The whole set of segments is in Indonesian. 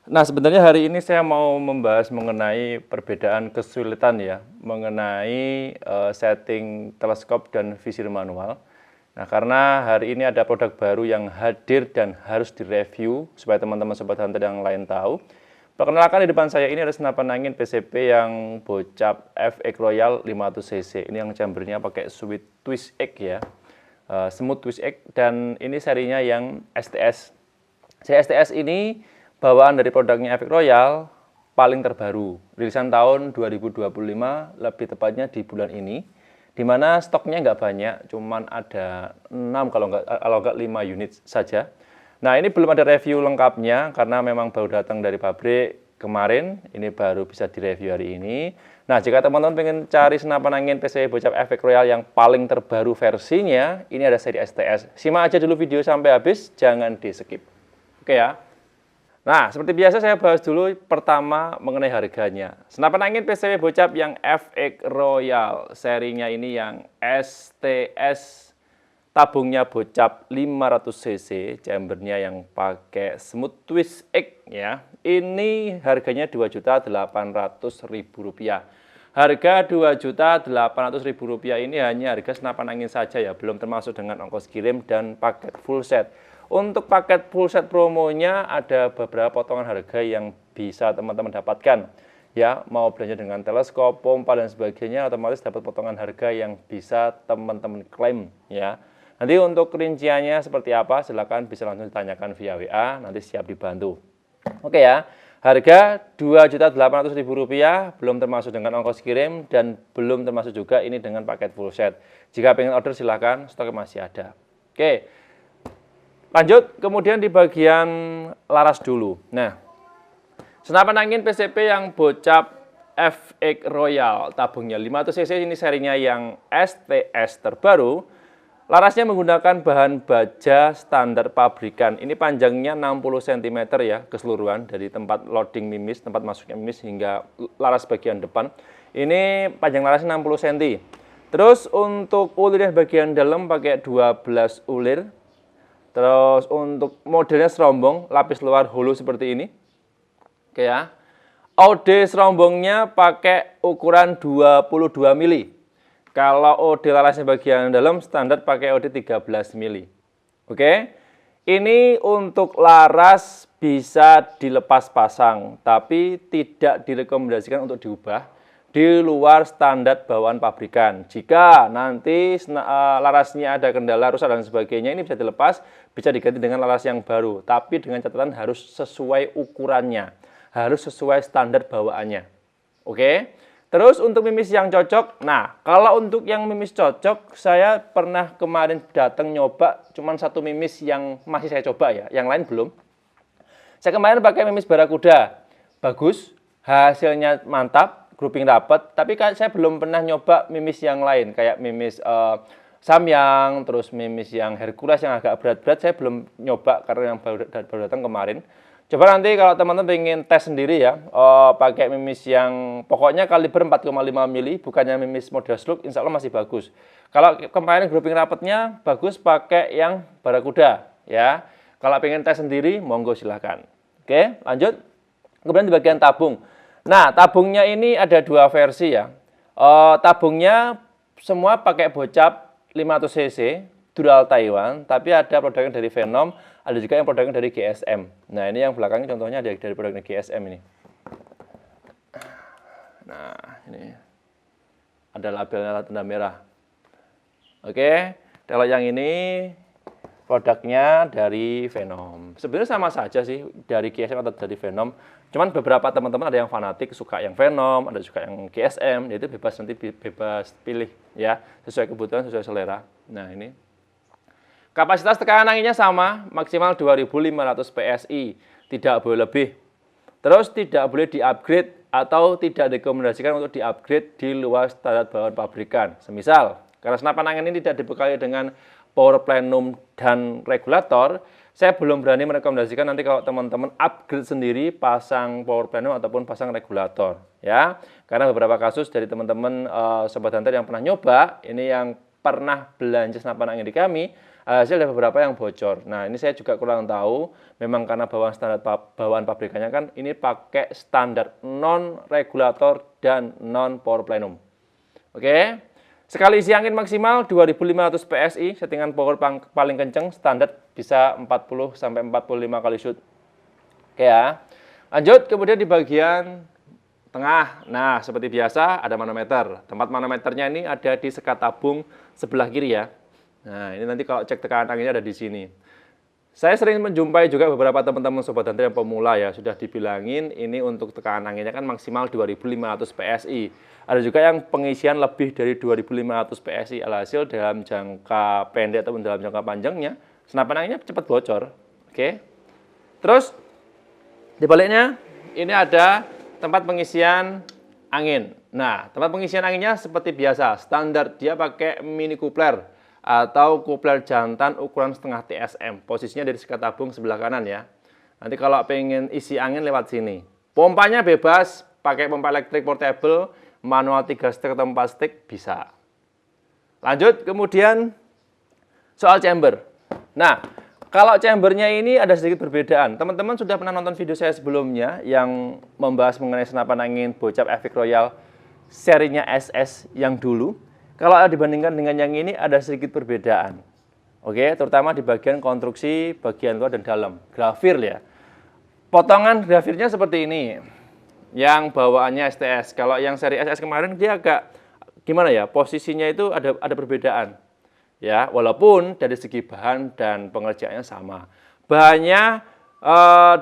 Nah, sebenarnya hari ini saya mau membahas mengenai perbedaan kesulitan ya, mengenai setting teleskop dan visir manual. Nah, karena hari ini ada produk baru yang hadir dan harus direview supaya teman-teman sobat hunter yang lain tahu. Perkenalkan, di depan saya ini ada senapan angin PCP yang bocap FX Royal 500 cc. Ini yang chambernya pakai Sweet Twist X ya, Smooth Twist X, dan ini serinya yang STS. Seri STS ini bawaan dari produknya FX Royal paling terbaru, rilisan tahun 2025, lebih tepatnya di bulan ini, di mana stoknya nggak banyak, cuman ada 6 kalau nggak 5 unit saja. Nah, ini belum ada review lengkapnya karena memang baru datang dari pabrik kemarin, ini baru bisa direview hari ini. Nah, jika teman-teman pengen cari senapan angin PCP bocap FX Royal yang paling terbaru versinya, ini ada seri STS. Simak aja dulu video sampai habis, jangan di skip. Oke ya. Nah, seperti biasa saya bahas dulu pertama mengenai harganya. Senapan angin PCP bocap yang FX Royal, serinya ini yang STS, tabungnya bocap 500 cc, chambernya yang pakai Smooth Twist X ya. Ini harganya Rp2.800.000. Harga Rp2.800.000 ini hanya harga senapan angin saja ya, belum termasuk dengan ongkos kirim dan paket full set. Untuk paket full set promonya ada beberapa potongan harga yang bisa teman-teman dapatkan. Ya, mau belanja dengan teleskop, pompa dan sebagainya, otomatis dapat potongan harga yang bisa teman-teman klaim ya. Nanti untuk rinciannya seperti apa, silakan bisa langsung ditanyakan via WA, nanti siap dibantu. Oke ya, harga Rp2.800.000, belum termasuk dengan ongkos kirim dan belum termasuk juga ini dengan paket full set. Jika pengen order silakan, stoknya masih ada. Oke. Lanjut, kemudian di bagian laras dulu. Nah, senapan angin PCP yang bocap FX Royal, tabungnya 500 cc, ini serinya yang STS terbaru. Larasnya menggunakan bahan baja standar pabrikan. Ini panjangnya 60 cm ya, keseluruhan dari tempat loading mimis, tempat masuknya mimis hingga laras bagian depan. Ini panjang larasnya 60 cm. Terus untuk ulirnya bagian dalam pakai 12 ulir. Terus untuk modelnya serombong, lapis luar hulu seperti ini. Oke ya. OD serombongnya pakai ukuran 22 mili. Kalau OD larasnya bagian dalam standar pakai OD 13 mili. Oke. Ini untuk laras bisa dilepas pasang, tapi tidak direkomendasikan untuk diubah di luar standar bawaan pabrikan. Jika nanti larasnya ada kendala rusak dan sebagainya, ini bisa dilepas, bisa diganti dengan laras yang baru. Tapi dengan catatan harus sesuai ukurannya, harus sesuai standar bawaannya. Oke. Terus untuk mimis yang cocok, nah kalau untuk yang mimis cocok, saya pernah kemarin datang nyoba, cuman satu mimis yang masih saya coba ya, yang lain belum. Saya kemarin pakai mimis barakuda, bagus, hasilnya mantap, grouping rapat, tapi saya belum pernah nyoba mimis yang lain, kayak mimis Samyang, terus mimis yang Hercules yang agak berat-berat, saya belum nyoba karena yang baru datang kemarin. Coba nanti kalau teman-teman pengen tes sendiri ya, pakai mimis yang pokoknya kaliber 4,5 mili, bukannya mimis model slug, insya Allah masih bagus. Kalau kemarin grouping rapatnya bagus, pakai yang barakuda ya. Kalau pengen tes sendiri, monggo silahkan. Oke, lanjut. Kemudian di bagian tabung. Nah, tabungnya ini ada dua versi ya. Tabungnya semua pakai bocap 500 cc, Dural Taiwan, tapi ada produknya dari Venom, ada juga yang produknya dari GSM. Nah, ini yang belakangnya contohnya dari produknya GSM ini. Nah, ini ada labelnya tanda merah. Oke, kalau yang ini produknya dari Venom. Sebenarnya sama saja sih, dari GSM atau dari Venom. Cuman beberapa teman-teman ada yang fanatik suka yang Venom, ada juga yang GSM, jadi bebas nanti bebas pilih ya, sesuai kebutuhan, sesuai selera. Nah, ini kapasitas tekanan anginnya sama, maksimal 2500 PSI, tidak boleh lebih. Terus tidak boleh di-upgrade atau tidak direkomendasikan untuk di-upgrade di luar standar bawaan pabrikan. Semisal, karena senapan angin ini tidak dibekali dengan power plenum dan regulator, saya belum berani merekomendasikan nanti kalau teman-teman upgrade sendiri pasang power plenum ataupun pasang regulator ya. Karena beberapa kasus dari teman-teman sobat hunter yang pernah nyoba, ini yang pernah belanja senapan angin di kami, hasil ada beberapa yang bocor. Nah, ini saya juga kurang tahu, memang karena bawaan pabrikannya kan ini pakai standar non-regulator dan non-power plenum. Oke, sekali isi angin maksimal 2500 PSI, settingan power paling kenceng standar bisa 40-45 kali shoot. Oke ya, lanjut kemudian di bagian tengah. Nah, seperti biasa ada manometer. Tempat manometernya ini ada di sekat tabung sebelah kiri ya. Nah, ini nanti kalau cek tekanan anginnya ada di sini. Saya sering menjumpai juga beberapa teman-teman sobat hunter yang pemula ya, sudah dibilangin ini untuk tekanan anginnya kan maksimal 2500 PSI. Ada juga yang pengisian lebih dari 2500 PSI. Alhasil dalam jangka pendek ataupun dalam jangka panjangnya, senapan anginnya cepat bocor. Oke. Terus dibaliknya, ini ada tempat pengisian angin. Nah, tempat pengisian anginnya seperti biasa, standar dia pakai mini coupler atau coupler jantan ukuran setengah TSM. Posisinya dari sekat tabung sebelah kanan ya. Nanti kalau pengen isi angin lewat sini. Pompanya bebas, pakai pompa elektrik portable, manual 3 stick atau 4 stick bisa. Lanjut, kemudian soal chamber. Nah, kalau chambernya ini ada sedikit perbedaan. Teman-teman sudah pernah nonton video saya sebelumnya yang membahas mengenai senapan angin Bocap Epic Royal serinya SS yang dulu. Kalau dibandingkan dengan yang ini ada sedikit perbedaan. Oke, terutama di bagian konstruksi, bagian luar dan dalam. Grafir ya. Potongan grafirnya seperti ini. Yang bawaannya STS. Kalau yang seri SS kemarin dia agak gimana ya? Posisinya itu ada perbedaan. Ya, walaupun dari segi bahan dan pengerjaannya sama. Bahannya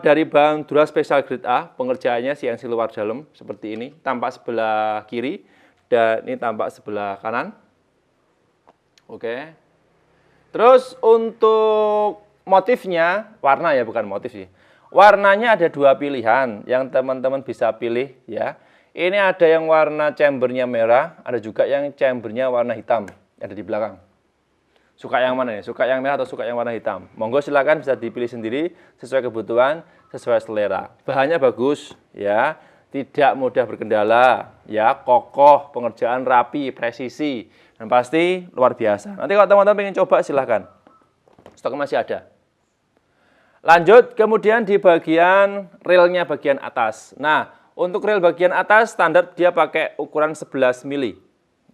dari bahan Dura Special Grade A, pengerjaannya CNC luar dalam seperti ini, tampak sebelah kiri dan ini tampak sebelah kanan. Oke. Terus untuk motifnya, warna ya bukan motif sih. Warnanya ada dua pilihan yang teman-teman bisa pilih ya. Ini ada yang warna chambernya merah, ada juga yang chambernya warna hitam, ada di belakang. Suka yang mana nih? Suka yang merah atau suka yang warna hitam? Monggo silakan bisa dipilih sendiri sesuai kebutuhan, sesuai selera. Bahannya bagus ya, tidak mudah berkendala, ya, kokoh, pengerjaan rapi, presisi, dan pasti luar biasa. Nanti kalau teman-teman ingin coba silakan. Stok masih ada. Lanjut, kemudian di bagian railnya bagian atas. Nah, untuk rail bagian atas standar dia pakai ukuran 11 mili.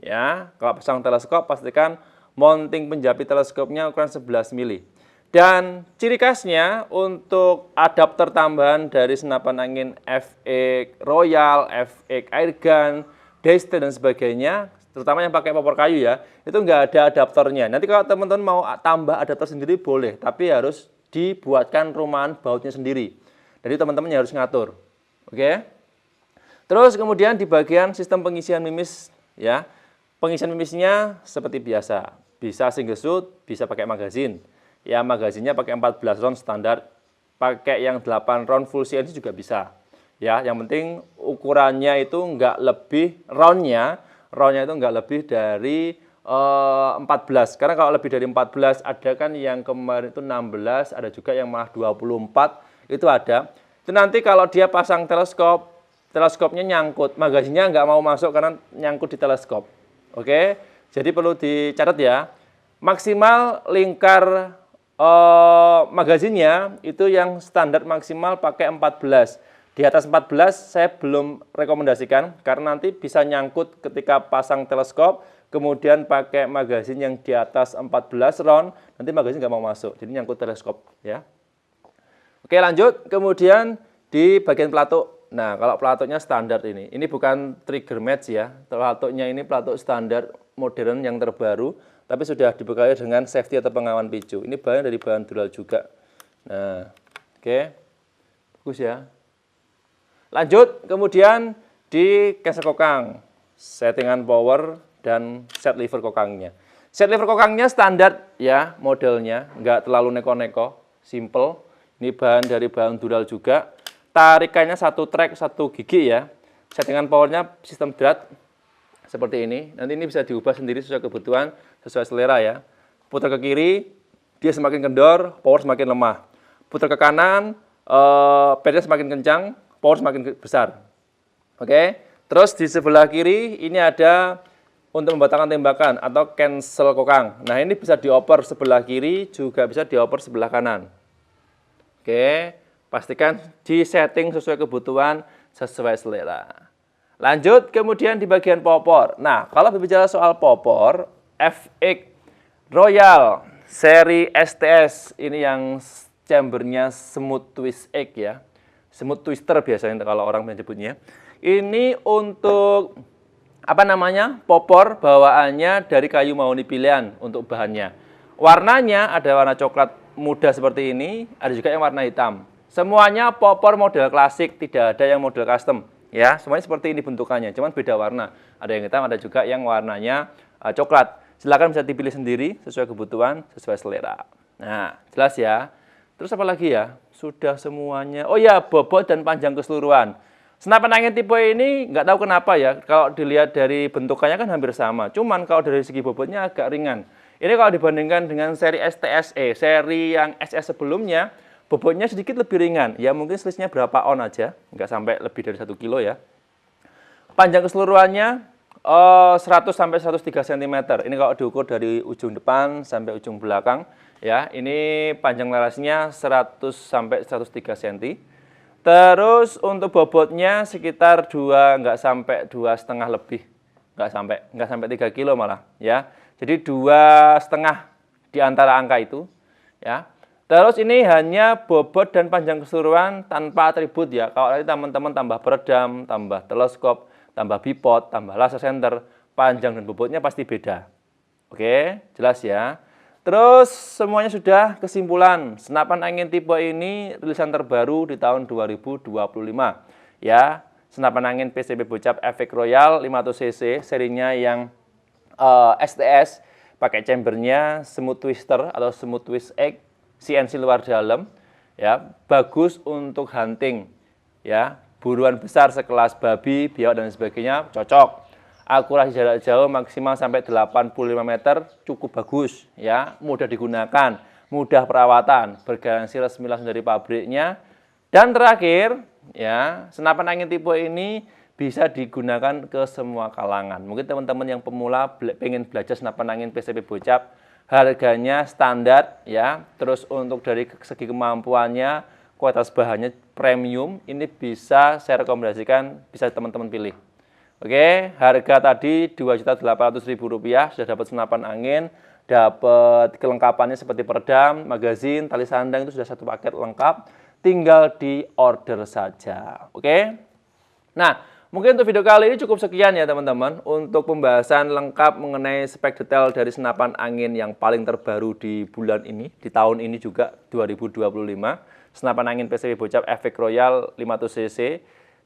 Ya, kalau pasang teleskop pastikan mounting penjapit teleskopnya ukuran 11 mili. Dan ciri khasnya untuk adapter tambahan dari senapan angin FX Royal, FX Airgun, Daystar dan sebagainya, terutama yang pakai popor kayu ya, itu nggak ada adaptornya. Nanti kalau teman-teman mau tambah adaptor sendiri boleh, tapi harus dibuatkan rumahan bautnya sendiri. Jadi teman-teman harus ngatur. Oke. Terus kemudian di bagian sistem pengisian mimis ya. Pengisian mimisnya seperti biasa. Bisa single shoot, bisa pakai magazine. Ya, magazinnya pakai 14 round standar, pakai yang 8 round full CNC juga bisa. Ya, yang penting ukurannya itu nggak lebih roundnya itu nggak lebih dari 14. Karena kalau lebih dari 14 ada kan yang kemarin itu 16, ada juga yang malah 24 itu ada. Itu nanti kalau dia pasang teleskopnya nyangkut, magazinnya nggak mau masuk karena nyangkut di teleskop. Oke, jadi perlu dicatat ya. Maksimal lingkar magazinnya itu yang standar maksimal pakai 14. Di atas 14 saya belum rekomendasikan karena nanti bisa nyangkut ketika pasang teleskop, kemudian pakai magazin yang di atas 14 round, nanti magazin nggak mau masuk, jadi nyangkut teleskop ya. Oke, lanjut, kemudian di bagian pelatuk. Nah, kalau pelatuknya standar ini bukan trigger match ya, pelatuknya ini pelatuk standar modern yang terbaru, tapi sudah dibekali dengan safety atau pengaman picu. Ini bahan dari bahan dural juga. Nah, oke. Bagus ya. Lanjut, kemudian di caster kokang. Settingan power dan set lever kokangnya. Set lever kokangnya standar ya, modelnya. Nggak terlalu neko-neko, simple. Ini bahan dari bahan dural juga. Tarikannya satu track, satu gigi ya. Settingan powernya sistem drat. Seperti ini. Nanti ini bisa diubah sendiri sesuai kebutuhan, sesuai selera ya. Putar ke kiri, dia semakin kendor, power semakin lemah. Putar ke kanan, pedalnya semakin kencang, power semakin besar. Oke. Terus di sebelah kiri ini ada untuk membatalkan tembakan atau cancel kokang. Nah, ini bisa dioper sebelah kiri, juga bisa dioper sebelah kanan. Oke, pastikan di setting sesuai kebutuhan, sesuai selera. Lanjut, kemudian di bagian popor. Nah, kalau berbicara soal popor, FX Royal seri STS, ini yang chambernya smooth twist egg ya. Smooth twister biasanya kalau orang menyebutnya. Ini untuk apa namanya? Popor bawaannya dari kayu mahoni pilihan untuk bahannya. Warnanya ada warna coklat muda seperti ini, ada juga yang warna hitam. Semuanya popor model klasik, tidak ada yang model custom. Ya, semuanya seperti ini bentukannya, cuman beda warna. Ada yang hitam, ada juga yang warnanya coklat. Silakan bisa dipilih sendiri sesuai kebutuhan, sesuai selera. Nah, jelas ya. Terus apa lagi ya? Sudah semuanya. Oh ya, bobot dan panjang keseluruhan. Senapan angin tipe ini nggak tahu kenapa ya, kalau dilihat dari bentukannya kan hampir sama. Cuman kalau dari segi bobotnya agak ringan. Ini kalau dibandingkan dengan seri STSE, seri yang SS sebelumnya, bobotnya sedikit lebih ringan. Ya mungkin selisihnya berapa on aja, nggak sampai lebih dari 1 kilo ya. Panjang keseluruhannya 100 sampai 103 cm. Ini kalau diukur dari ujung depan sampai ujung belakang. Ya, ini panjang larasnya 100 sampai 103 cm. Terus untuk bobotnya sekitar nggak sampai 2,5 lebih, nggak sampai 3 kilo malah, ya. Jadi 2,5 di antara angka itu, ya. Terus ini hanya bobot dan panjang keseluruhan tanpa atribut ya. Kalau nanti teman-teman tambah peredam, tambah teleskop, tambah bipod, tambah laser center, panjang dan bobotnya pasti beda. Oke, jelas ya. Terus semuanya sudah kesimpulan. Senapan angin tipe ini rilisan terbaru di tahun 2025. Ya, senapan angin PCP Bocap FX Royal 500 cc serinya yang STS pakai chambernya smooth twister atau smooth twist egg CNC luar dalam. Ya, bagus untuk hunting. Ya, buruan besar sekelas babi, biawak dan sebagainya cocok. Akurasi jarak jauh maksimal sampai 85 meter cukup bagus ya, mudah digunakan, mudah perawatan, bergaransi resmi langsung dari pabriknya. Dan terakhir ya, senapan angin tipe ini bisa digunakan ke semua kalangan. Mungkin teman-teman yang pemula pengen belajar senapan angin PCP Bocap, harganya standar ya. Terus untuk dari segi kemampuannya, kualitas bahannya premium, ini bisa saya rekomendasikan, bisa teman-teman pilih. Oke, harga tadi Rp2.800.000 sudah dapat senapan angin, dapat kelengkapannya seperti peredam, magazin, tali sandang, itu sudah satu paket lengkap, tinggal di order saja. Oke. Nah, mungkin untuk video kali ini cukup sekian ya teman-teman, untuk pembahasan lengkap mengenai spek detail dari senapan angin yang paling terbaru di bulan ini, di tahun ini juga 2025, senapan angin PCP Bocap FX Royal 500 cc.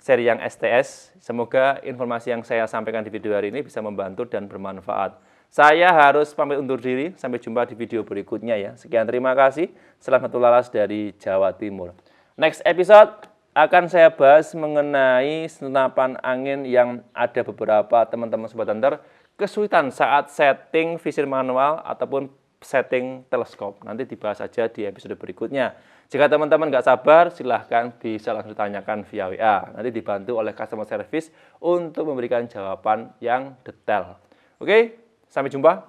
Seri yang STS. Semoga informasi yang saya sampaikan di video hari ini bisa membantu dan bermanfaat. Saya harus pamit undur diri. Sampai jumpa di video berikutnya ya. Sekian, terima kasih. Salam satu laras dari Jawa Timur. Next episode akan saya bahas mengenai senapan angin yang ada beberapa teman-teman sobat hunter kesulitan saat setting visir manual ataupun setting teleskop. Nanti dibahas saja di episode berikutnya. Jika teman-teman nggak sabar, silahkan bisa langsung tanyakan via WA. Nanti dibantu oleh customer service untuk memberikan jawaban yang detail. Oke, sampai jumpa.